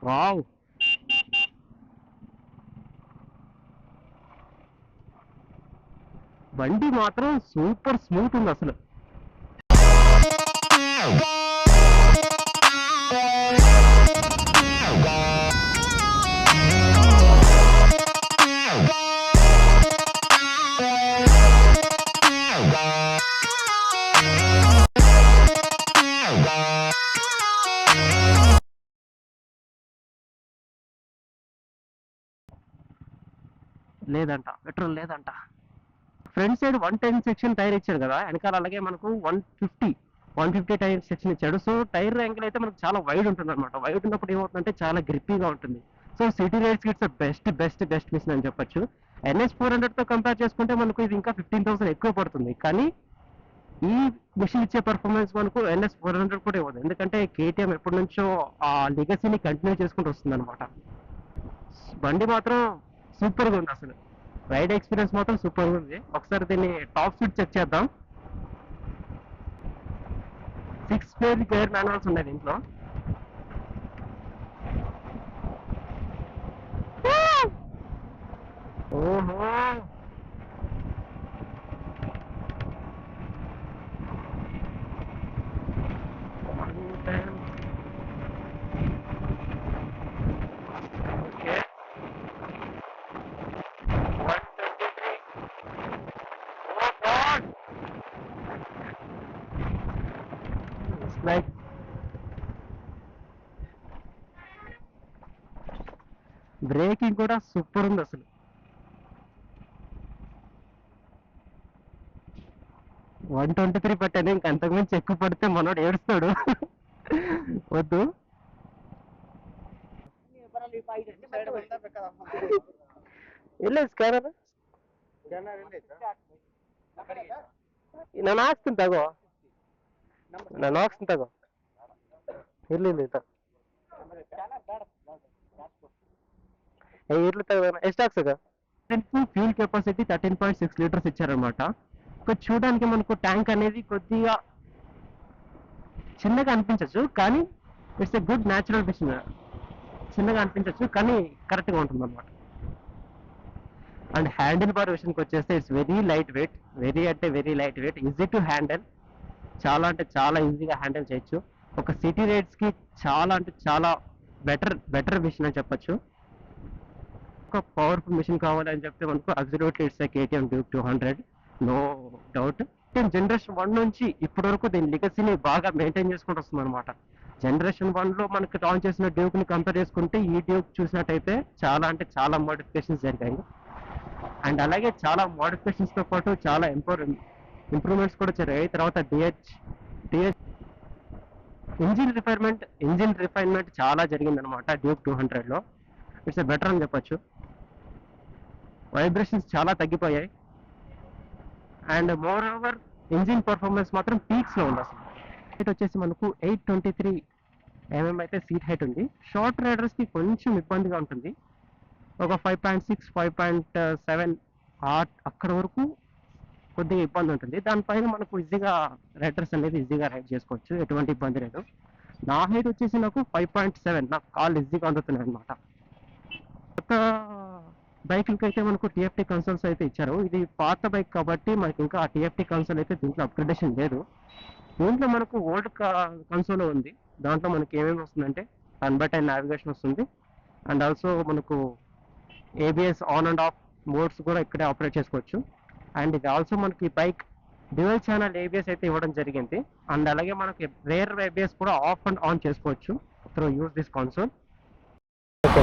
Wow, బండి మాత్రం super smooth ఉంది అసలు. లేదంట, పెట్రోల్ లేదంట. ఫ్రంట్ సైడ్ 110 సెక్షన్ టైర్ ఇచ్చాడు కదా, వెనకాల అలాగే మనకు 150 టైర్ సెక్షన్ ఇచ్చాడు. సో టైర్ యాంగిల్ అయితే మనకు చాలా వైడ్ ఉంటుంది అనమాట. వైడ్ ఉన్నప్పుడు ఏమవుతుందంటే చాలా గ్రిప్పీగా ఉంటుంది. So city rides it's best best best machine అని చెప్పొచ్చు. NS 400 తో కంపేర్ చేసుకుంటే మనకు ఇది ఇంకా 15,000 ఎక్కువ పడుతుంది. కానీ ఈ మిషన్ ఇచ్చే పర్ఫార్మెన్స్ మనకు NS 400 కూడా ఇవ్వదు. ఎందుకంటే KTM ఎప్పటి నుంచో ఆ లెగసీని కంటిన్యూ చేసుకుంటూ వస్తుంది అనమాట. బండి మాత్రం సూపర్గా ఉంది అసలు. రైడ్ ఎక్స్పీరియన్స్ మాత్రం సూపర్గా ఉంది. ఒకసారి దీన్ని టాప్ స్పీడ్ చెక్ చేద్దాం. 6 స్పేర్ గేర్ మాన్యువల్స్ ఉన్నాయి దీంట్లో. ఓహో, లైక్ బ్రేకింగ్ కూడా సూపర్ ఉంది అసలు. 123 పట్టాను, ఇంక అంతకుమించి ఎక్కువ పడితే మనోడు ఏడుస్తాడు. వద్దు. ಇಲ್ಲ ಸ್ಕ್ಯಾನರ್ ನಾನು ಹಾಕ್ತೀನಿ ತಗೋ, ನಾನು ಹಾಕ್ತೀನಿ ತಗೋ. ಇರ್ಲಿ ಇರ್ಲಿ ఇర్లు తగ్గ ಎಷ್ಟು ಹಾಕ್ಸಗ. ఫ్యూల్ కెపాసిటీ 13.6 లీటర్స్ ఇచ్చారనమాట. చూడడానికి మనకు ట్యాంక్ అనేది కొద్దిగా చిన్నగా అనిపించవచ్చు, కానీ it's a good natural machine. చిన్నగా అనిపించవచ్చు కానీ కరెక్ట్గా ఉంటుంది అనమాట. అండ్ హ్యాండిల్ బార్ విషయానికి వచ్చేస్తే it's very light weight, very అంటే very light weight, easy to handle. చాలా అంటే చాలా ఈజీగా హ్యాండిల్ చేయొచ్చు. ఒక సిటీ రైడ్స్కి చాలా అంటే చాలా బెటర్ మిషన్ అని చెప్పొచ్చు. ఒక పవర్ఫుల్ మిషన్ కావాలని చెప్తే మనకు absolutely it's KTM Duke 200, no doubt. Generation 1 నుంచి ఇప్పటి వరకు దీని లెగసీని బాగా మెయింటైన్ చేసుకుంటూ వస్తుంది అనమాట. జనరేషన్ 1లో మనకి లాంచ్ చేసిన డ్యూక్ని కంపేర్ చేసుకుంటే ఈ డ్యూక్ చూసినట్టయితే చాలా అంటే చాలా మోడిఫికేషన్స్ జరిగాయి. అండ్ అలాగే చాలా మోడిఫికేషన్స్తో పాటు చాలా ఇంప్రూవ్మెంట్స్ కూడా జరిగాయి. తర్వాత డిహెచ్ ఇంజిన్ రిఫైన్మెంట్ చాలా జరిగిందనమాట డ్యూక్ 200లో. ఇట్స్ బెటర్ అని చెప్పొచ్చు. వైబ్రేషన్స్ చాలా తగ్గిపోయాయి. And more over engine performance మాత్రం పీక్స్లో ఉంది అసలు. హైట్ వచ్చేసి మనకు 823 mm అయితే సీట్ హైట్ ఉంది. షార్ట్ రైడర్స్కి కొంచెం ఇబ్బందిగా ఉంటుంది. ఒక 5.6 5.7 అక్కడ వరకు కొద్దిగా ఇబ్బంది ఉంటుంది. దానిపైన మనకు ఈజీగా రైడర్స్ అనేది ఈజీగా రైడ్ చేసుకోవచ్చు, ఎటువంటి ఇబ్బంది లేదు. నా హైట్ వచ్చేసి నాకు 5.7, నాకు కాళ్ళు ఈజీగా అందుతున్నాయి అనమాట. కొత్త బైక్లకి అయితే మనకు TFT కన్సోల్స్ అయితే ఇచ్చారు. ఇది పాత బైక్ కాబట్టి మనకి ఇంకా ఆ TFT కన్సోల్ అయితే దీంట్లో అప్గ్రేడేషన్ లేదు. దీంట్లో మనకు ఓల్డ్ కన్సోల్ ఉంది. దాంట్లో మనకి ఏమేమి వస్తుందంటే టర్న్ బై టర్న్ నావిగేషన్ వస్తుంది. అండ్ ఆల్సో మనకు ABS on and of modes కూడా ఇక్కడే ఆపరేట్ చేసుకోవచ్చు. అండ్ ఇది ఆల్సో మనకి బైక్ డ్యూయల్ ఛానల్ ABS అయితే ఇవ్వడం జరిగింది. అండ్ అలాగే మనకి రేర్ ABS కూడా ఆఫ్ అండ్ ఆన్ చేసుకోవచ్చు త్రూ యూస్ దిస్ కన్సోల్.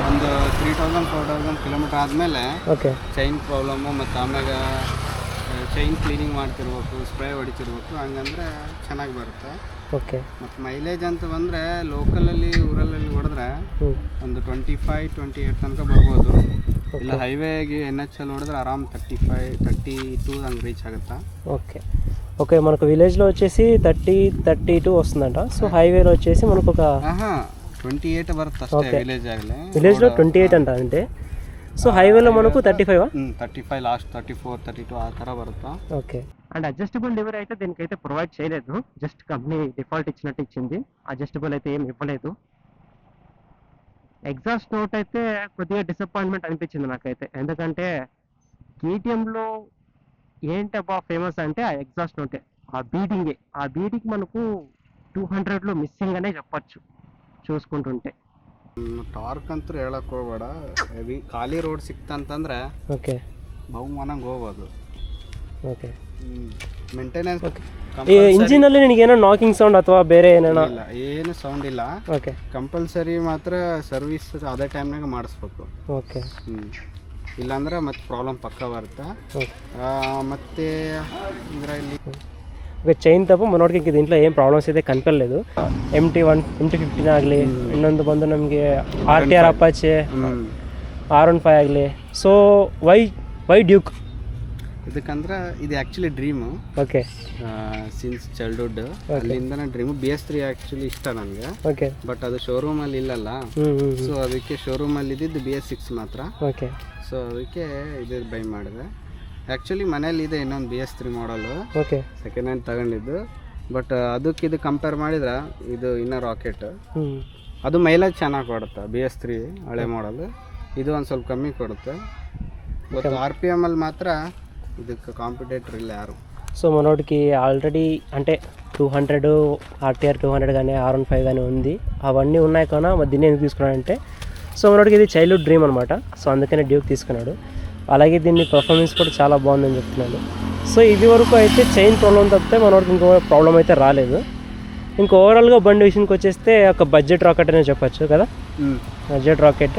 ಒಂದು 3000-4000 ಕಿಲೋಮೀಟರ್ ಆದಮೇಲೆ ಚೈನ್ ಪ್ರಾಬ್ಲಮ್ಮು ಮತ್ತು ಆಮ್ಯಾಗ ಚೈನ್ ಕ್ಲೀನಿಂಗ್ ಮಾಡ್ತಿರ್ಬೇಕು, ಸ್ಪ್ರೇ ಹೊಡಿತಿರ್ಬೇಕು, ಹಂಗಂದ್ರೆ ಚೆನ್ನಾಗಿ ಬರುತ್ತೆ. ಓಕೆ. ಮತ್ತು ಮೈಲೇಜ್ ಅಂತ ಬಂದರೆ ಲೋಕಲಲ್ಲಿ ಊರಲ್ಲಿ ಹೊಡೆದ್ರೆ ಒಂದು 25-28 ತನಕ ಬರ್ಬೋದು. ಇಲ್ಲ హైవేకి NH ಹೊಡೆದ್ರೆ ఆరామ్ 35-32 ಹಂಗೆ రీచ్ ఆగుతా. Okay okay. మనకు విలేజ్లో వచ్చేసి 30-32 వస్తుందంట. సో హైవేలో వచ్చేసి మనకు ఒక 28 బರುತ್ತೆ అಷ್ಟೇ. విలేజ్లో 28 అంట. అంటే సో హైవేలో మనకు 35 లాస్ట్ 34-32 ఆ ಥರ బరుతా. ఓకే. అండ్ అడ్జస్టబుల్ లివర్ అయితే దీనికైతే ప్రొవైడ్ చేయలేదు, జస్ట్ కంపెనీ డిఫాల్ట్ ఇచ్చినట్టు ఇచ్చింది. అడ్జస్టబుల్ అయితే ఏమి ఇవ్వలేదు. ఎగ్జాస్ట్ నోట్ అయితే కొద్దిగా డిసప్పాయింట్మెంట్ అనిపించింది నాకైతే. ఎందుకంటే కేటీఎంలో ఏంటబ్బా ఫేమస్ అంటే ఆ ఎగ్జాస్ట్ నోటే, ఆ బీటింగే. ఆ బీటింగ్ మనకు 200లో మిస్సింగ్ అనే చెప్పచ్చు చూసుకుంటుంటే. ಟಾರ್ಕ್ ಅಂತೂ ಹೇಳಕ್ ಹೋಗ್ಬೇಡ. ಹೆವಿ ಖಾಲಿ ರೋಡ್ ಸಿಕ್ತಂತಂದ್ರೆ ఓకే ಬಹುಮಾನಂಗೆ ಹೋಗ್ಬೋದು. ఓకే. ಮೇಂಟೆನೆನ್ಸ್ ಈ ಇಂಜಿನಲ್ಲಿ ನಿನಗೇನೋ ನಾಕಿಂಗ್ ಸೌಂಡ್ ಅಥವಾ ಬೇರೆ ಏನೇನೋ? ಇಲ್ಲ, ಏನು ಸೌಂಡ್ ಇಲ್ಲ. ಓಕೆ ಕಂಪಲ್ಸರಿ ಮಾತ್ರ ಸರ್ವಿಸ್ ಅದೇ ಟೈಮ್ನಾಗ ಮಾಡಿಸ್ಬೇಕು. ಓಕೆ ಇಲ್ಲಾಂದ್ರೆ ಮತ್ತೆ ಪ್ರಾಬ್ಲಮ್ ಪಕ್ಕ ಬರುತ್ತೆ. ఓకే. ಮತ್ತೆ ಇದರಲ್ಲಿ ఒక చైన్ తప్ప మనోడికి దీంట్లో ఏం ప్రాబ్లమ్స్ అయితే కనిపించలేదు. MT1 MT15 ಆಗಲಿ, ಇನ್ನೊಂದು ಬಂದು ನಮಗೆ RTR ಅಪಾಚೆ R15 ಆಗಲಿ. So Y Duke? ಇದಕ್ಕಂದ್ರೆ ಇದು actually dream. Okay since childhood ಅಲ್ಲಿಂದನೇ ಡ್ರೀಮು. BS3 ಆ್ಯಕ್ಚುಲಿ ಇಷ್ಟ ನನಗೆ. ಓಕೆ. ಬಟ್ ಅದು ಶೋರೂಮಲ್ಲಿ ಇಲ್ಲಲ್ಲ. ಸೊ ಅದಕ್ಕೆ ಶೋರೂಮಲ್ಲಿ ಇದ್ದಿದ್ದು BS6 ಮಾತ್ರ. ಓಕೆ. ಸೊ ಅದಕ್ಕೆ ಇದು ಬೈ ಮಾಡಿದೆ. ಆ್ಯಕ್ಚುಲಿ ಮನೇಲಿ ಇದೆ ಇನ್ನೊಂದು BS3 ಮಾಡಲು, ಓಕೆ, ಸೆಕೆಂಡ್ ಹ್ಯಾಂಡ್ ತಗೊಂಡಿದ್ದು. ಬಟ್ ಅದಕ್ಕೆ ಇದು ಕಂಪೇರ್ ಮಾಡಿದ್ರೆ ಇದು ಇನ್ನೂ ರಾಕೆಟ್. ಅದು ಮೈಲೇಜ್ ಚೆನ್ನಾಗಿ ಕೊಡುತ್ತೆ BS3 ಹಳೆ ಮಾಡಲು. ಇದು ಒಂದು ಸ್ವಲ್ಪ ಕಮ್ಮಿ ಕೊಡುತ್ತೆ. ಮತ್ತು RPM ಅಲ್ಲಿ ಮಾತ್ರ ಇದಕ್ಕೆ కాంపిటేటర్ ಇಲ್ಲ ಯಾರು. సో మనోడికి ఆల్రెడీ అంటే 200 RTR 200 కానీ R15 కానీ ఉంది. అవన్నీ ఉన్నాయి కానీ మరి దీన్ని ఎందుకు తీసుకున్నాడంటే, సో మనోడికి ఇది చైల్డ్హుడ్ డ్రీమ్ అనమాట. సో అందుకనే డ్యూక్ తీసుకున్నాడు. అలాగే దీన్ని పర్ఫార్మెన్స్ కూడా చాలా బాగుందని చెప్తున్నాడు. సో ఇది వరకు అయితే చైన్ ప్రాబ్లం తప్పితే మనోడికి ఇంకో ప్రాబ్లం అయితే రాలేదు. ఇంక ఓవరాల్గా బండి విషయానికి వచ్చేస్తే ఒక బడ్జెట్ రాకెట్ అనే చెప్పచ్చు కదా. Budget rocket